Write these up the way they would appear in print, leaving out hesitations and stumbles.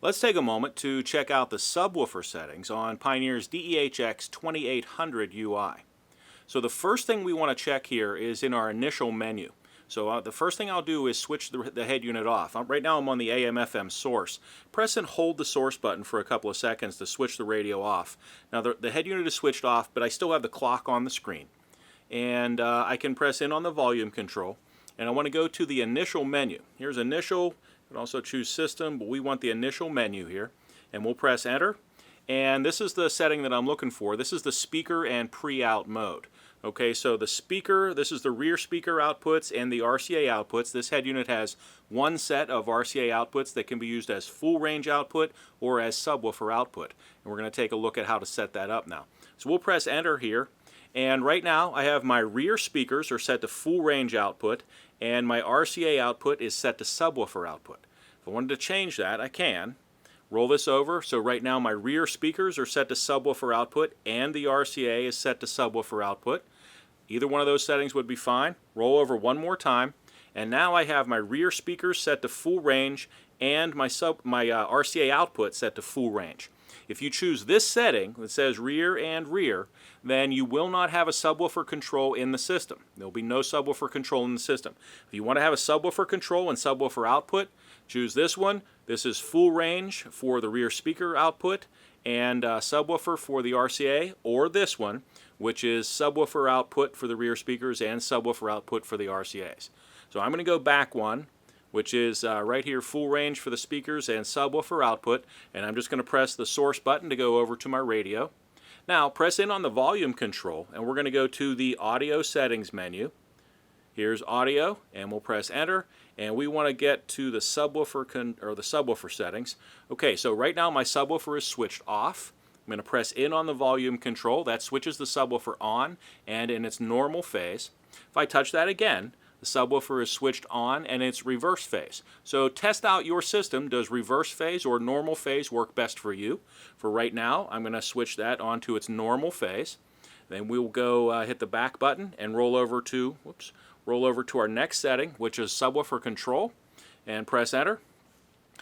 Let's take a moment to check out the subwoofer settings on Pioneer's DEH-X2800UI. So the first thing we want to check here is in our initial menu. So the first thing I'll do is switch the head unit off. Right now I'm on the AM/FM source. Press and hold the source button for a couple of seconds to switch the radio off. Now the head unit is switched off, but I still have the clock on the screen. And I can press in on the volume control. And I want to go to the initial menu. Here's initial. You can also choose system, but we want the initial menu here. And we'll press enter. And this is the setting that I'm looking for. This is the speaker and pre-out mode. Okay, so the speaker, this is the rear speaker outputs and the RCA outputs. This head unit has one set of RCA outputs that can be used as full range output or as subwoofer output. And we're going to take a look at how to set that up now. So we'll press enter here. And right now I have my rear speakers are set to full range output and my RCA output is set to subwoofer output. If I wanted to change that, I can. Roll this over. So right now my rear speakers are set to subwoofer output and the RCA is set to subwoofer output. Either one of those settings would be fine. Roll over one more time. And now I have my rear speakers set to full range and my RCA output set to full range. If you choose this setting that says rear and rear, then you will not have a subwoofer control in the system. There will be no subwoofer control in the system. If you want to have a subwoofer control and subwoofer output, choose this one. This is full range for the rear speaker output and subwoofer for the RCA, or this one, which is subwoofer output for the rear speakers and subwoofer output for the RCAs. So I'm going to go back one, which is right here, full range for the speakers and subwoofer output, and I'm just going to press the source button to go over to my radio. Now press in on the volume control and we're going to go to the audio settings menu. Here's audio and we'll press enter and we want to get to the subwoofer settings. Okay, so right now my subwoofer is switched off. I'm going to press in on the volume control. That switches the subwoofer on and in its normal phase. If I touch that again, the subwoofer is switched on and it's reverse phase. So test out your system. Does reverse phase or normal phase work best for you? For right now, I'm going to switch that on to its normal phase. Then we'll go hit the back button and roll over to our next setting, which is subwoofer control, and press enter.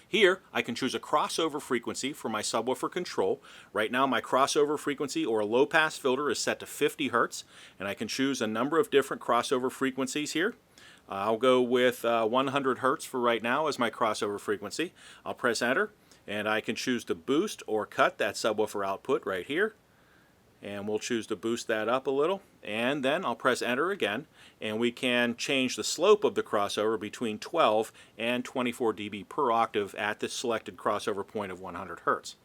Here, I can choose a crossover frequency for my subwoofer control. Right now, my crossover frequency or a low-pass filter is set to 50 Hertz, and I can choose a number of different crossover frequencies here. I'll go with 100 Hertz for right now as my crossover frequency. I'll press enter, and I can choose to boost or cut that subwoofer output right here. And we'll choose to boost that up a little, and then I'll press enter again, and we can change the slope of the crossover between 12 and 24 dB per octave at the selected crossover point of 100 Hertz.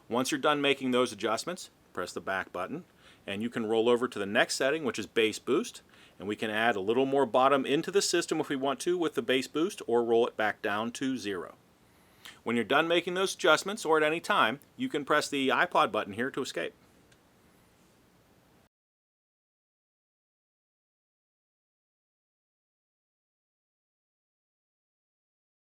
Once you're done making those adjustments, press the back button, and you can roll over to the next setting, which is bass boost, and we can add a little more bottom into the system if we want to with the bass boost, or roll it back down to 0. When you're done making those adjustments, or at any time, you can press the iPod button here to escape.